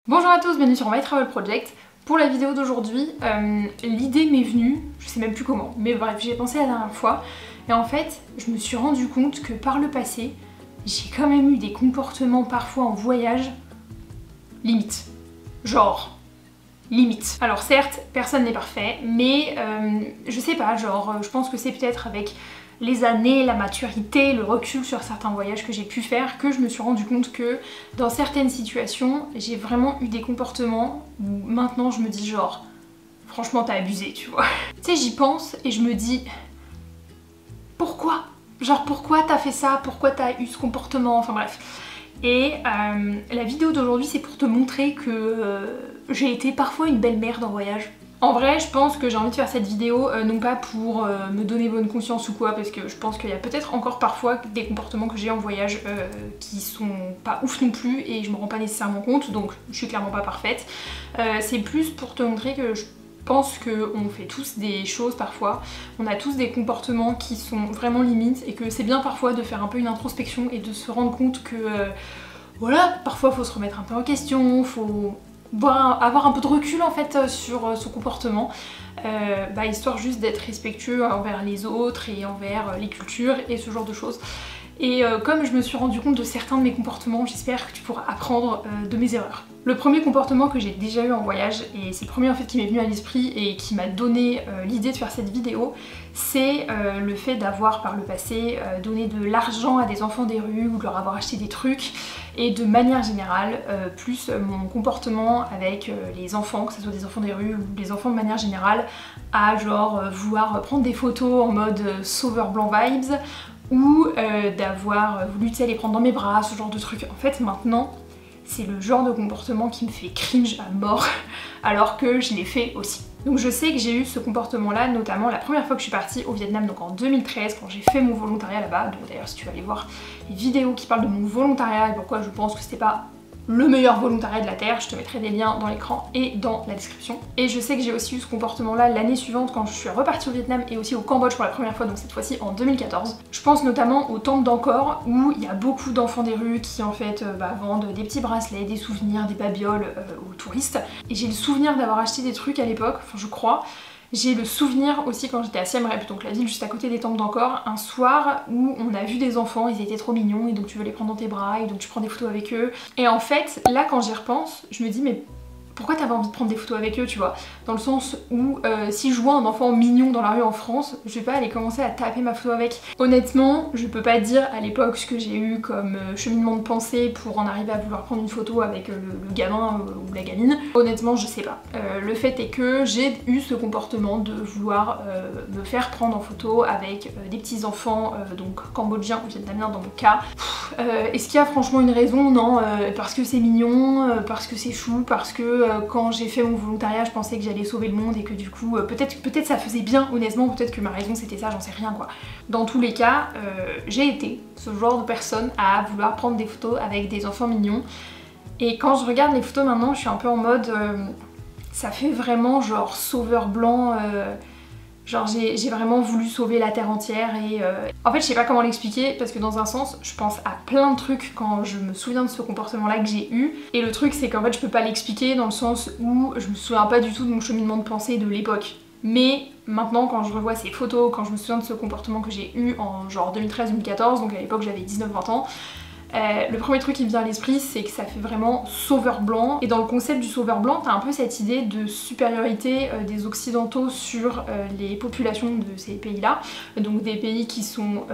Bonjour à tous, bienvenue sur My Travel Project. Pour la vidéo d'aujourd'hui, l'idée m'est venue, je sais même plus comment, mais bref, j'y ai pensé la dernière fois. Et en fait, je me suis rendu compte que par le passé, j'ai quand même eu des comportements parfois en voyage limite. Genre, limite. Alors certes, personne n'est parfait, mais je sais pas, genre, je pense que c'est peut-être avec les années, la maturité, le recul sur certains voyages que j'ai pu faire, que je me suis rendu compte que dans certaines situations, j'ai vraiment eu des comportements où maintenant je me dis genre, franchement t'as abusé, tu vois. Tu sais, j'y pense et je me dis, pourquoi? Genre pourquoi t'as fait ça? Pourquoi t'as eu ce comportement? Enfin bref. Et la vidéo d'aujourd'hui c'est pour te montrer que j'ai été parfois une belle merde en voyage. En vrai, je pense que j'ai envie de faire cette vidéo non pas pour me donner bonne conscience ou quoi, parce que je pense qu'il y a peut-être encore parfois des comportements que j'ai en voyage qui sont pas ouf non plus et je me rends pas nécessairement compte, donc je suis clairement pas parfaite. C'est plus pour te montrer que je pense qu'on fait tous des choses parfois, on a tous des comportements qui sont vraiment limites et que c'est bien parfois de faire un peu une introspection et de se rendre compte que voilà, parfois faut se remettre un peu en question, faut avoir un peu de recul en fait sur son comportement, histoire juste d'être respectueux envers les autres et envers les cultures et ce genre de choses. Et comme je me suis rendu compte de certains de mes comportements, j'espère que tu pourras apprendre de mes erreurs. Le premier comportement que j'ai déjà eu en voyage, et c'est le premier en fait qui m'est venu à l'esprit et qui m'a donné l'idée de faire cette vidéo, c'est le fait d'avoir par le passé donné de l'argent à des enfants des rues ou de leur avoir acheté des trucs, et de manière générale, plus mon comportement avec les enfants, que ce soit des enfants des rues ou des enfants de manière générale, à genre vouloir prendre des photos en mode sauveur blanc vibes, ou d'avoir voulu les prendre dans mes bras, ce genre de trucs. En fait maintenant, c'est le genre de comportement qui me fait cringe à mort, alors que je l'ai fait aussi. Donc je sais que j'ai eu ce comportement là, notamment la première fois que je suis partie au Vietnam, donc en 2013, quand j'ai fait mon volontariat là-bas. Donc d'ailleurs si tu veux aller voir les vidéos qui parlent de mon volontariat et pourquoi je pense que c'était pas le meilleur volontariat de la Terre, je te mettrai des liens dans l'écran et dans la description. Et je sais que j'ai aussi eu ce comportement là l'année suivante quand je suis repartie au Vietnam et aussi au Cambodge pour la première fois, donc cette fois-ci en 2014. Je pense notamment au temple d'Angkor où il y a beaucoup d'enfants des rues qui en fait vendent des petits bracelets, des souvenirs, des babioles aux touristes. Et j'ai le souvenir d'avoir acheté des trucs à l'époque, enfin je crois. J'ai le souvenir aussi quand j'étais à Siem Reap, donc la ville juste à côté des temples d'Angkor, un soir où on a vu des enfants, ils étaient trop mignons et donc tu veux les prendre dans tes bras et donc tu prends des photos avec eux. Et en fait, là quand j'y repense, je me dis mais pourquoi t'avais envie de prendre des photos avec eux, tu vois? Dans le sens où si je vois un enfant mignon dans la rue en France, je vais pas aller commencer à taper ma photo avec. Honnêtement, je peux pas dire à l'époque ce que j'ai eu comme cheminement de pensée pour en arriver à vouloir prendre une photo avec le gamin ou la gamine. Honnêtement, je sais pas. Le fait est que j'ai eu ce comportement de vouloir me faire prendre en photo avec des petits enfants, donc cambodgiens ou vietnamiens dans mon cas. Est-ce qu'il y a franchement une raison? Non, parce que c'est mignon, parce que c'est chou, parce que quand j'ai fait mon volontariat je pensais que j'allais sauver le monde et que du coup peut-être ça faisait bien honnêtement, peut-être que ma raison c'était ça, j'en sais rien quoi. Dans tous les cas, j'ai été ce genre de personne à vouloir prendre des photos avec des enfants mignons et quand je regarde les photos maintenant je suis un peu en mode ça fait vraiment genre sauveur blanc. Genre j'ai vraiment voulu sauver la terre entière et en fait je sais pas comment l'expliquer parce que dans un sens je pense à plein de trucs quand je me souviens de ce comportement là que j'ai eu et le truc c'est qu'en fait je peux pas l'expliquer dans le sens où je me souviens pas du tout de mon cheminement de pensée de l'époque. Mais maintenant quand je revois ces photos, quand je me souviens de ce comportement que j'ai eu en genre 2013-2014, donc à l'époque j'avais 19-20 ans, le premier truc qui me vient à l'esprit c'est que ça fait vraiment sauveur blanc et dans le concept du sauveur blanc t'as un peu cette idée de supériorité des occidentaux sur les populations de ces pays là, donc des pays qui sont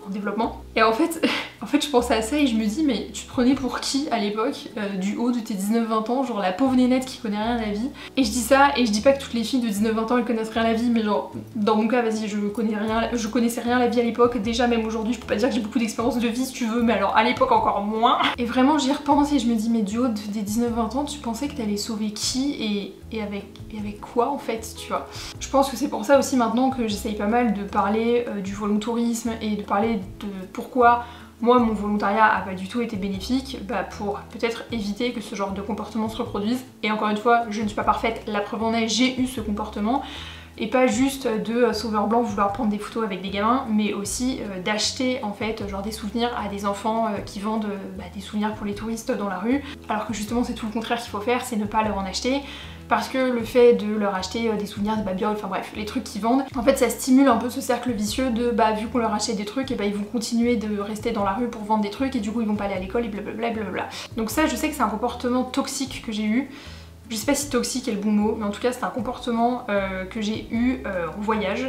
en développement. Et en fait je pensais à ça et je me dis mais tu te prenais pour qui à l'époque du haut de tes 19-20 ans, genre la pauvre nénette qui connaît rien à la vie. Et je dis ça et je dis pas que toutes les filles de 19-20 ans elles connaissent rien à la vie, mais genre dans mon cas vas-y je connaissais rien à la vie à l'époque, déjà même aujourd'hui je peux pas dire que j'ai beaucoup d'expérience de vie si tu veux, mais alors à l'époque encore moins. Et vraiment j'y repense et je me dis mais du haut des 19-20 ans tu pensais que t'allais sauver qui et avec quoi en fait, tu vois. Je pense que c'est pour ça aussi maintenant que j'essaye pas mal de parler du volontourisme et de parler de pourquoi moi mon volontariat a pas du tout été bénéfique, pour peut-être éviter que ce genre de comportement se reproduise. Et encore une fois, je ne suis pas parfaite, la preuve en est, j'ai eu ce comportement. et pas juste de sauveur blanc vouloir prendre des photos avec des gamins, mais aussi d'acheter en fait genre des souvenirs à des enfants qui vendent des souvenirs pour les touristes dans la rue, alors que justement c'est tout le contraire qu'il faut faire, c'est ne pas leur en acheter, parce que le fait de leur acheter des souvenirs, des babioles, enfin bref, les trucs qu'ils vendent, en fait ça stimule un peu ce cercle vicieux de vu qu'on leur achète des trucs, et ils vont continuer de rester dans la rue pour vendre des trucs, et du coup ils vont pas aller à l'école, et blablabla, blablabla. Donc ça, je sais que c'est un comportement toxique que j'ai eu. Je sais pas si toxique est le bon mot, mais en tout cas c'est un comportement que j'ai eu en voyage,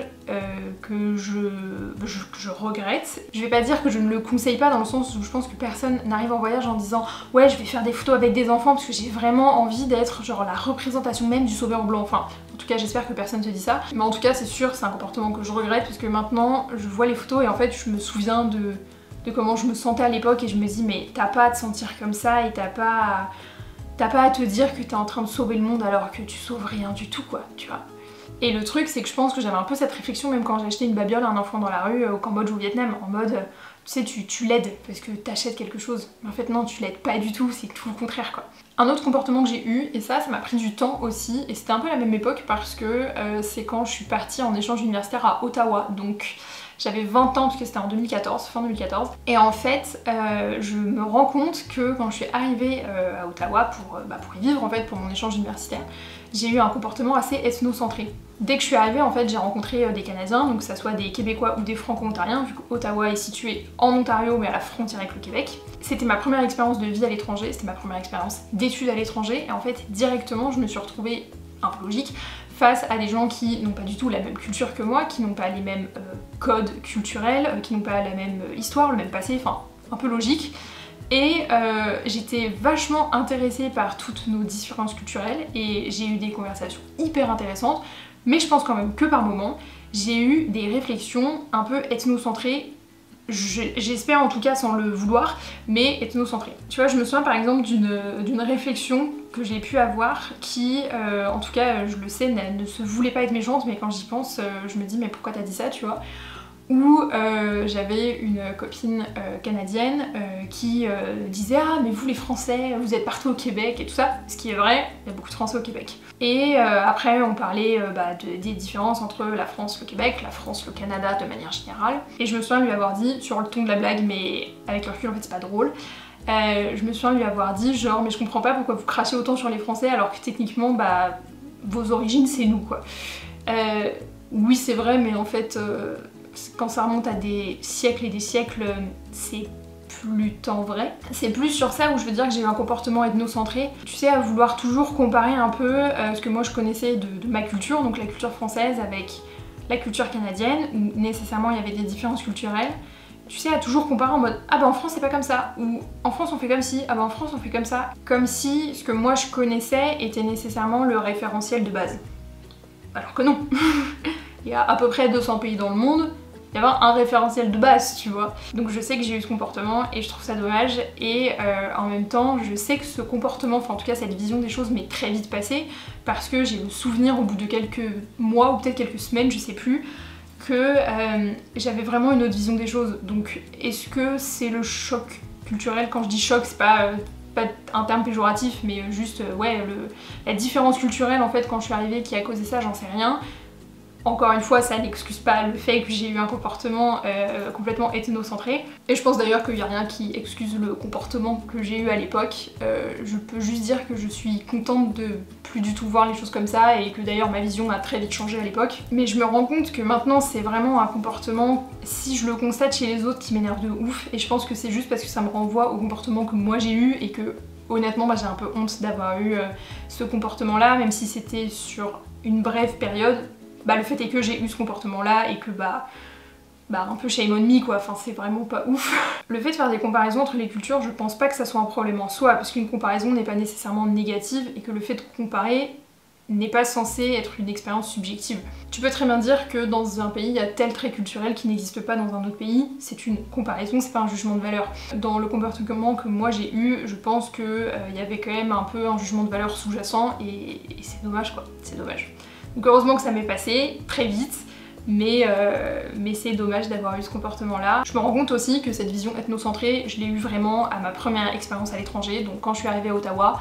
que je regrette. Je vais pas dire que je ne le conseille pas, dans le sens où je pense que personne n'arrive en voyage en disant ouais je vais faire des photos avec des enfants parce que j'ai vraiment envie d'être genre la représentation même du sauveur blanc. Enfin, en tout cas j'espère que personne te dit ça, mais en tout cas c'est sûr, c'est un comportement que je regrette, parce que maintenant je vois les photos et en fait je me souviens de comment je me sentais à l'époque, et je me dis mais t'as pas à te sentir comme ça, et t'as pas à te dire que t'es en train de sauver le monde alors que tu sauves rien du tout, quoi, tu vois. Et le truc, c'est que je pense que j'avais un peu cette réflexion même quand j'ai acheté une babiole à un enfant dans la rue au Cambodge ou au Vietnam, en mode, tu sais, tu l'aides parce que t'achètes quelque chose. Mais en fait non, tu l'aides pas du tout, c'est tout le contraire, quoi. Un autre comportement que j'ai eu, et ça m'a pris du temps aussi, et c'était un peu la même époque parce que c'est quand je suis partie en échange universitaire à Ottawa, donc j'avais 20 ans parce que c'était en 2014, fin 2014. Et en fait, je me rends compte que quand je suis arrivée à Ottawa pour y vivre en fait, pour mon échange universitaire, j'ai eu un comportement assez ethnocentré. Dès que je suis arrivée, en fait, j'ai rencontré des Canadiens, donc que ça soit des Québécois ou des Franco-Ontariens, vu qu'Ottawa est situé en Ontario mais à la frontière avec le Québec. C'était ma première expérience de vie à l'étranger, c'était ma première expérience d'études à l'étranger, et en fait, directement, je me suis retrouvée, un peu logique, face à des gens qui n'ont pas du tout la même culture que moi, qui n'ont pas les mêmes codes culturels, qui n'ont pas la même histoire, le même passé, enfin un peu logique. Et j'étais vachement intéressée par toutes nos différences culturelles, et j'ai eu des conversations hyper intéressantes, mais je pense quand même que par moments, j'ai eu des réflexions un peu ethnocentrées, j'espère en tout cas sans le vouloir, mais ethnocentrées. Tu vois, je me souviens par exemple d'une réflexion que j'ai pu avoir qui, en tout cas je le sais, ne se voulait pas être méchante, mais quand j'y pense, je me dis mais pourquoi t'as dit ça, tu vois, où j'avais une copine canadienne qui disait ah mais vous les Français, vous êtes partout au Québec et tout ça, ce qui est vrai, il y a beaucoup de Français au Québec. Et après on parlait des différences entre la France, le Québec, la France, le Canada de manière générale, et je me souviens lui avoir dit, sur le ton de la blague mais avec le recul en fait c'est pas drôle, je me souviens lui avoir dit genre mais je comprends pas pourquoi vous crachez autant sur les Français alors que techniquement vos origines c'est nous, quoi. Oui c'est vrai, mais en fait quand ça remonte à des siècles et des siècles, c'est plus tant vrai. C'est plus sur ça où je veux dire que j'ai eu un comportement ethnocentré. Tu sais, à vouloir toujours comparer un peu ce que moi je connaissais de ma culture, donc la culture française avec la culture canadienne, où nécessairement il y avait des différences culturelles. Tu sais, à toujours comparer en mode ah bah en France c'est pas comme ça, ou en France on fait comme si, ah bah en France on fait comme ça. Comme si ce que moi je connaissais était nécessairement le référentiel de base. Alors que non. Il y a à peu près 200 pays dans le monde, il y avait un référentiel de base, tu vois. Donc je sais que j'ai eu ce comportement et je trouve ça dommage, et en même temps je sais que ce comportement, enfin en tout cas cette vision des choses m'est très vite passée, parce que j'ai le souvenir au bout de quelques mois ou peut-être quelques semaines, je sais plus, que j'avais vraiment une autre vision des choses. Donc est-ce que c'est le choc culturel? Quand je dis choc, c'est pas un terme péjoratif, mais juste la différence culturelle en fait quand je suis arrivée qui a causé ça, j'en sais rien. Encore une fois, ça n'excuse pas le fait que j'ai eu un comportement complètement ethnocentré. Et je pense d'ailleurs qu'il n'y a rien qui excuse le comportement que j'ai eu à l'époque. Je peux juste dire que je suis contente de plus du tout voir les choses comme ça, et que d'ailleurs ma vision a très vite changé à l'époque. Mais je me rends compte que maintenant c'est vraiment un comportement, si je le constate chez les autres, qui m'énerve de ouf. Et je pense que c'est juste parce que ça me renvoie au comportement que moi j'ai eu, et que honnêtement j'ai un peu honte d'avoir eu ce comportement là, même si c'était sur une brève période. Le fait est que j'ai eu ce comportement là, et que un peu shame on me, quoi, enfin c'est vraiment pas ouf. Le fait de faire des comparaisons entre les cultures, je pense pas que ça soit un problème en soi, parce qu'une comparaison n'est pas nécessairement négative, et que le fait de comparer n'est pas censé être une expérience subjective. Tu peux très bien dire que dans un pays il y a tel trait culturel qui n'existe pas dans un autre pays, c'est une comparaison, c'est pas un jugement de valeur. Dans le comportement que moi j'ai eu, je pense que y avait quand même un peu un jugement de valeur sous-jacent, et c'est dommage, quoi, c'est dommage. Donc heureusement que ça m'est passé très vite, mais c'est dommage d'avoir eu ce comportement là. Je me rends compte aussi que cette vision ethnocentrée, je l'ai eu vraiment à ma première expérience à l'étranger, donc quand je suis arrivée à Ottawa,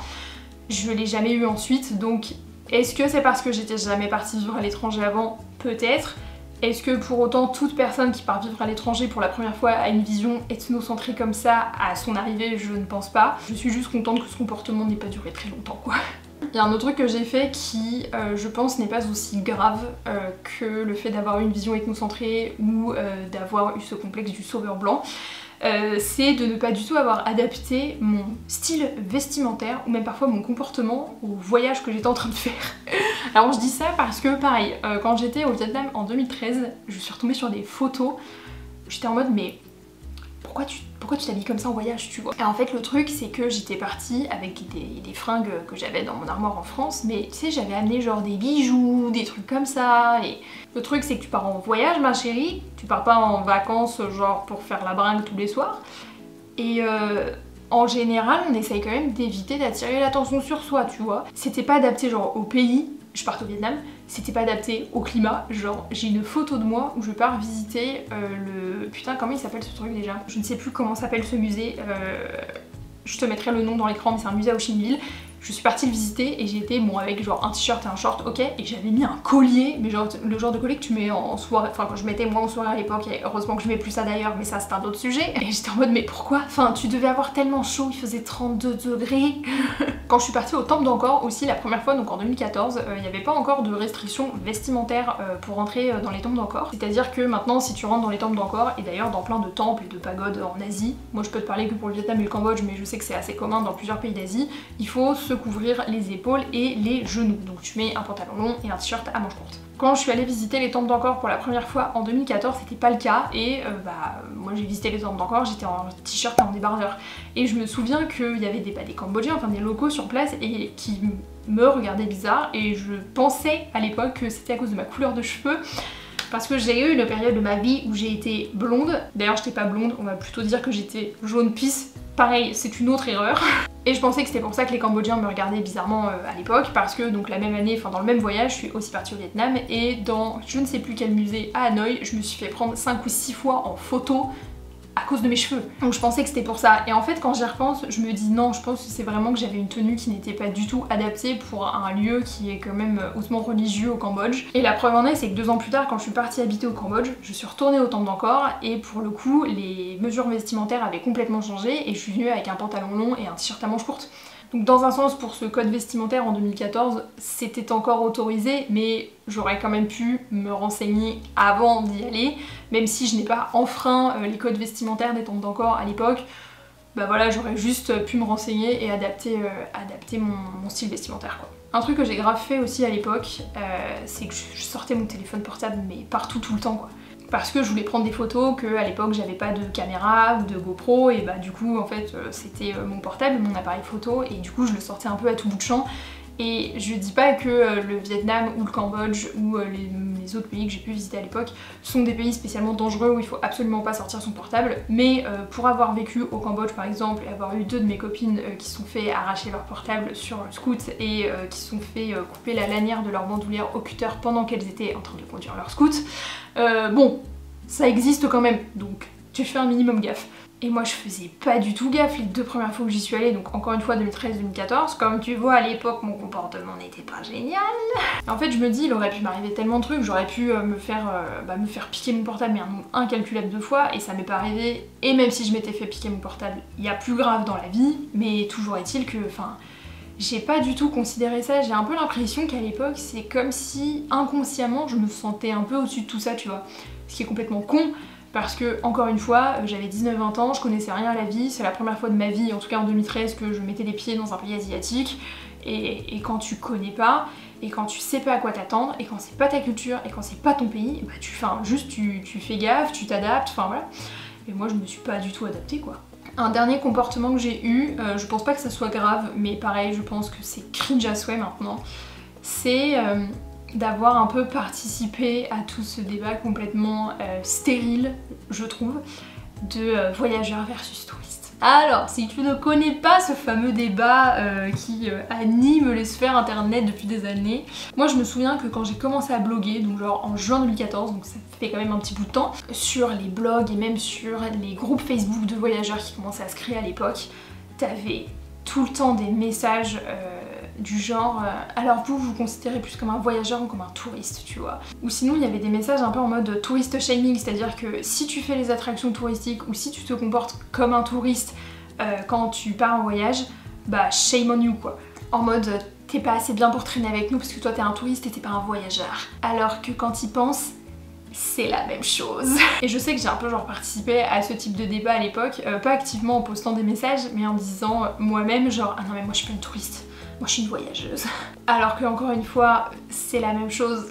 je l'ai jamais eu ensuite, donc Est-ce que c'est parce que j'étais jamais partie vivre à l'étranger avant? Peut-être. Est-ce que pour autant toute personne qui part vivre à l'étranger pour la première fois a une vision ethnocentrée comme ça à son arrivée? Je ne pense pas. Je suis juste contente que ce comportement n'ait pas duré très longtemps quoi. Il y a un autre truc que j'ai fait qui, je pense, n'est pas aussi grave que le fait d'avoir eu une vision ethnocentrée ou d'avoir eu ce complexe du sauveur blanc. C'est de ne pas du tout avoir adapté mon style vestimentaire ou même parfois mon comportement au voyage que j'étais en train de faire. Alors je dis ça parce que pareil, quand j'étais au Vietnam en 2013, je suis retombée sur des photos, j'étais en mode mais pourquoi tu t'habilles comme ça en voyage, tu vois? Et en fait le truc c'est que j'étais partie avec des fringues que j'avais dans mon armoire en France, mais tu sais j'avais amené genre des bijoux, des trucs comme ça, et le truc c'est que tu pars en voyage ma chérie, tu pars pas en vacances genre pour faire la bringue tous les soirs, et en général on essaye quand même d'éviter d'attirer l'attention sur soi, tu vois. C'était pas adapté genre au pays, je pars au Vietnam, c'était pas adapté au climat, genre j'ai une photo de moi où je pars visiter le... Putain comment il s'appelle ce truc déjà? Je ne sais plus comment s'appelle ce musée, je te mettrai le nom dans l'écran mais c'est un musée à Ho Chi Minh Ville. Je suis partie le visiter et j'étais bon avec genre un t-shirt et un short, ok, et j'avais mis un collier, mais genre le genre de collier que tu mets en soirée, enfin quand je mettais moi en soirée à l'époque, et heureusement que je mets plus ça d'ailleurs, mais ça c'est un autre sujet. Et j'étais en mode mais pourquoi? Enfin tu devais avoir tellement chaud, il faisait 32 degrés. Quand je suis partie au temple d'Angkor aussi la première fois, donc en 2014, il n'y avait pas encore de restrictions vestimentaires pour rentrer dans les temples d'Angkor. C'est-à-dire que maintenant si tu rentres dans les temples d'Angkor, et d'ailleurs dans plein de temples et de pagodes en Asie, moi je peux te parler que pour le Vietnam et le Cambodge, mais je sais que c'est assez commun dans plusieurs pays d'Asie, il faut se couvrir les épaules et les genoux. Donc tu mets un pantalon long et un t-shirt à manches courtes. Quand je suis allée visiter les temples d'Angkor pour la première fois en 2014, c'était pas le cas, et moi j'ai visité les temples d'Angkor, j'étais en t-shirt et en débardeur. Et je me souviens qu'il y avait des Cambodgiens, enfin des locaux sur place, et qui me regardaient bizarre, et je pensais à l'époque que c'était à cause de ma couleur de cheveux, parce que j'ai eu une période de ma vie où j'ai été blonde. D'ailleurs j'étais pas blonde, on va plutôt dire que j'étais jaune pisse. Pareil, c'est une autre erreur. Et je pensais que c'était pour ça que les Cambodgiens me regardaient bizarrement à l'époque, parce que donc la même année, enfin dans le même voyage, je suis aussi partie au Vietnam, et dans je ne sais plus quel musée à Hanoï, je me suis fait prendre 5 ou 6 fois en photo à cause de mes cheveux. Donc je pensais que c'était pour ça. Et en fait quand j'y repense, je me dis non, je pense que c'est vraiment que j'avais une tenue qui n'était pas du tout adaptée pour un lieu qui est quand même hautement religieux au Cambodge. Et la preuve en est, c'est que 2 ans plus tard, quand je suis partie habiter au Cambodge, je suis retournée au temple d'Angkor, et pour le coup, les mesures vestimentaires avaient complètement changé, et je suis venue avec un pantalon long et un t-shirt à manches courtes. Donc dans un sens, pour ce code vestimentaire en 2014, c'était encore autorisé, mais j'aurais quand même pu me renseigner avant d'y aller, même si je n'ai pas enfreint les codes vestimentaires des temples d'Angkor à l'époque. Bah voilà, j'aurais juste pu me renseigner et adapter mon style vestimentaire quoi. Un truc que j'ai grave fait aussi à l'époque, c'est que je sortais mon téléphone portable mais partout tout le temps quoi. Parce que je voulais prendre des photos, que à l'époque j'avais pas de caméra ou de GoPro, et bah du coup en fait c'était mon portable, mon appareil photo, et du coup je le sortais un peu à tout bout de champ. Et je dis pas que le Vietnam ou le Cambodge ou les autres pays que j'ai pu visiter à l'époque sont des pays spécialement dangereux où il faut absolument pas sortir son portable, mais pour avoir vécu au Cambodge par exemple, et avoir eu 2 de mes copines qui se sont fait arracher leur portable sur le scoot, et qui se sont fait couper la lanière de leur bandoulière au cutter pendant qu'elles étaient en train de conduire leur scoot, bon, ça existe quand même, donc tu fais un minimum gaffe. Et moi je faisais pas du tout gaffe les 2 premières fois que j'y suis allée, donc encore une fois 2013-2014. Comme tu vois à l'époque mon comportement n'était pas génial. Et en fait je me dis il aurait pu m'arriver tellement de trucs, j'aurais pu me faire piquer mon portable mais un nombre incalculable de fois, et ça m'est pas arrivé. Et même si je m'étais fait piquer mon portable, il y a plus grave dans la vie, mais toujours est-il que, enfin, j'ai pas du tout considéré ça. J'ai un peu l'impression qu'à l'époque c'est comme si inconsciemment je me sentais un peu au-dessus de tout ça, tu vois. Ce qui est complètement con. Parce que, encore une fois, j'avais 19-20 ans, je connaissais rien à la vie, c'est la première fois de ma vie, en tout cas en 2013, que je mettais les pieds dans un pays asiatique, et quand tu connais pas, et quand tu sais pas à quoi t'attendre, et quand c'est pas ta culture, et quand c'est pas ton pays, bah tu fais gaffe, tu t'adaptes, enfin voilà. Et moi je me suis pas du tout adaptée quoi. Un dernier comportement que j'ai eu, je pense pas que ça soit grave, mais pareil, je pense que c'est cringe à souhait maintenant, c'est d'avoir un peu participé à tout ce débat complètement stérile, je trouve, de voyageurs versus touristes. Alors, si tu ne connais pas ce fameux débat qui anime les sphères internet depuis des années, moi je me souviens que quand j'ai commencé à bloguer, donc genre en juin 2014, donc ça fait quand même un petit bout de temps, sur les blogs et même sur les groupes Facebook de voyageurs qui commençaient à se créer à l'époque, t'avais tout le temps des messages du genre alors vous considérez plus comme un voyageur ou comme un touriste, tu vois. Ou sinon il y avait des messages un peu en mode touriste shaming, c'est-à-dire que si tu fais les attractions touristiques ou si tu te comportes comme un touriste quand tu pars en voyage, bah shame on you quoi. En mode t'es pas assez bien pour traîner avec nous parce que toi t'es un touriste et t'es pas un voyageur. Alors que quand ils pensent, c'est la même chose. Et je sais que j'ai un peu genre participé à ce type de débat à l'époque, pas activement en postant des messages, mais en disant moi-même genre ah non mais moi je suis pas une touriste, moi je suis une voyageuse. Alors que encore une fois, c'est la même chose.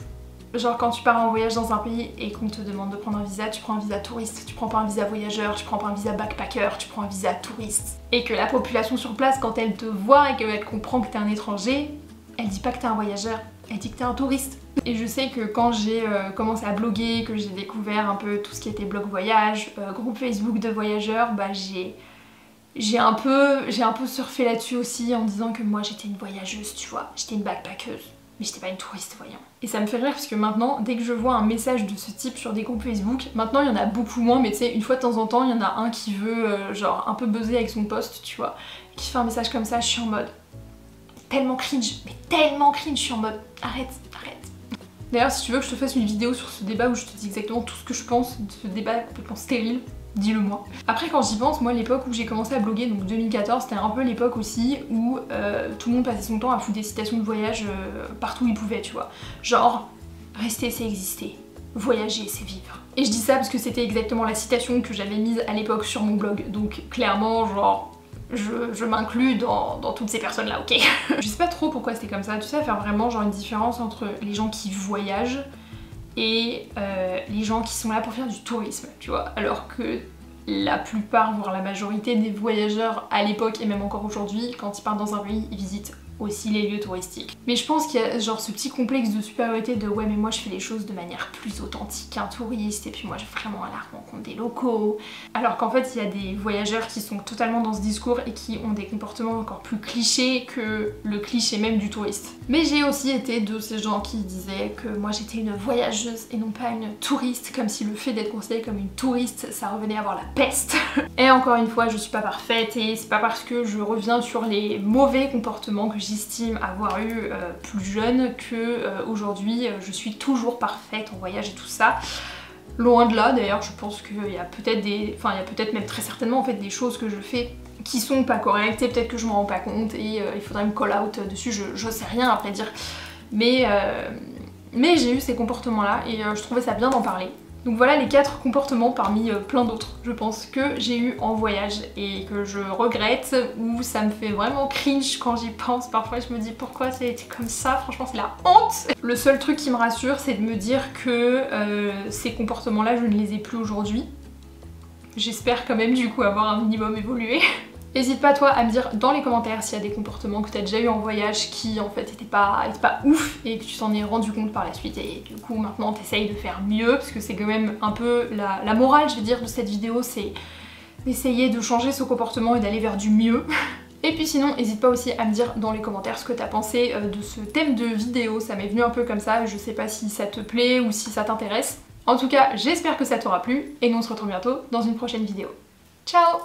Genre quand tu pars en voyage dans un pays et qu'on te demande de prendre un visa, tu prends un visa touriste, tu prends pas un visa voyageur, tu prends pas un visa backpacker, tu prends un visa touriste. Et que la population sur place, quand elle te voit et qu'elle comprend que t'es un étranger, elle dit pas que t'es un voyageur, elle dit que t'es un touriste. Et je sais que quand j'ai commencé à bloguer, que j'ai découvert un peu tout ce qui était blog voyage, groupe Facebook de voyageurs, bah j'ai un peu surfé là-dessus aussi en disant que moi j'étais une voyageuse, tu vois, j'étais une backpackeuse. Mais j'étais pas une touriste, voyons. Et ça me fait rire parce que maintenant, dès que je vois un message de ce type sur des groupes Facebook, maintenant il y en a beaucoup moins, mais tu sais, une fois de temps en temps, il y en a un qui veut genre un peu buzzer avec son post, tu vois, qui fait un message comme ça, je suis en mode tellement cringe, mais tellement cringe, je suis en mode arrête. D'ailleurs, si tu veux que je te fasse une vidéo sur ce débat où je te dis exactement tout ce que je pense de ce débat complètement stérile, dis-le moi. Après quand j'y pense, moi l'époque où j'ai commencé à bloguer, donc 2014, c'était un peu l'époque aussi où tout le monde passait son temps à foutre des citations de voyage partout où il pouvait, tu vois. Genre, rester c'est exister, voyager c'est vivre. Et je dis ça parce que c'était exactement la citation que j'avais mise à l'époque sur mon blog, donc clairement genre... Je m'inclus dans toutes ces personnes-là, ok. Je sais pas trop pourquoi c'était comme ça, tu sais, à faire vraiment genre une différence entre les gens qui voyagent et les gens qui sont là pour faire du tourisme, tu vois. Alors que la plupart, voire la majorité des voyageurs à l'époque et même encore aujourd'hui, quand ils partent dans un pays, ils visitent aussi les lieux touristiques. Mais je pense qu'il y a genre ce petit complexe de supériorité de ouais mais moi je fais les choses de manière plus authentique qu'un touriste et puis moi je vais vraiment à la rencontre des locaux. Alors qu'en fait il y a des voyageurs qui sont totalement dans ce discours et qui ont des comportements encore plus clichés que le cliché même du touriste. Mais j'ai aussi été de ces gens qui disaient que moi j'étais une voyageuse et non pas une touriste, comme si le fait d'être considérée comme une touriste ça revenait à avoir la peste. Et encore une fois je suis pas parfaite et c'est pas parce que je reviens sur les mauvais comportements que j'estime avoir eu plus jeune que aujourd'hui je suis toujours parfaite en voyage et tout ça. Loin de là, d'ailleurs je pense qu'il y a peut-être il y a peut-être même très certainement en fait des choses que je fais qui sont pas correctes et peut-être que je m'en rends pas compte et il faudrait me call out dessus, je sais rien à vrai dire. Mais j'ai eu ces comportements là et je trouvais ça bien d'en parler. Donc voilà les 4 comportements parmi plein d'autres, je pense, que j'ai eu en voyage et que je regrette, ou ça me fait vraiment cringe quand j'y pense. Parfois je me dis pourquoi ça a été comme ça, franchement c'est la honte. Le seul truc qui me rassure c'est de me dire que ces comportements là je ne les ai plus aujourd'hui. J'espère quand même du coup avoir un minimum évolué. N'hésite pas toi à me dire dans les commentaires s'il y a des comportements que tu as déjà eu en voyage qui en fait étaient pas ouf et que tu t'en es rendu compte par la suite et du coup maintenant t'essayes de faire mieux parce que c'est quand même un peu la morale je veux dire de cette vidéo, c'est d'essayer de changer ce comportement et d'aller vers du mieux. Et puis sinon n'hésite pas aussi à me dire dans les commentaires ce que t'as pensé de ce thème de vidéo, ça m'est venu un peu comme ça, je sais pas si ça te plaît ou si ça t'intéresse. En tout cas j'espère que ça t'aura plu et nous on se retrouve bientôt dans une prochaine vidéo. Ciao!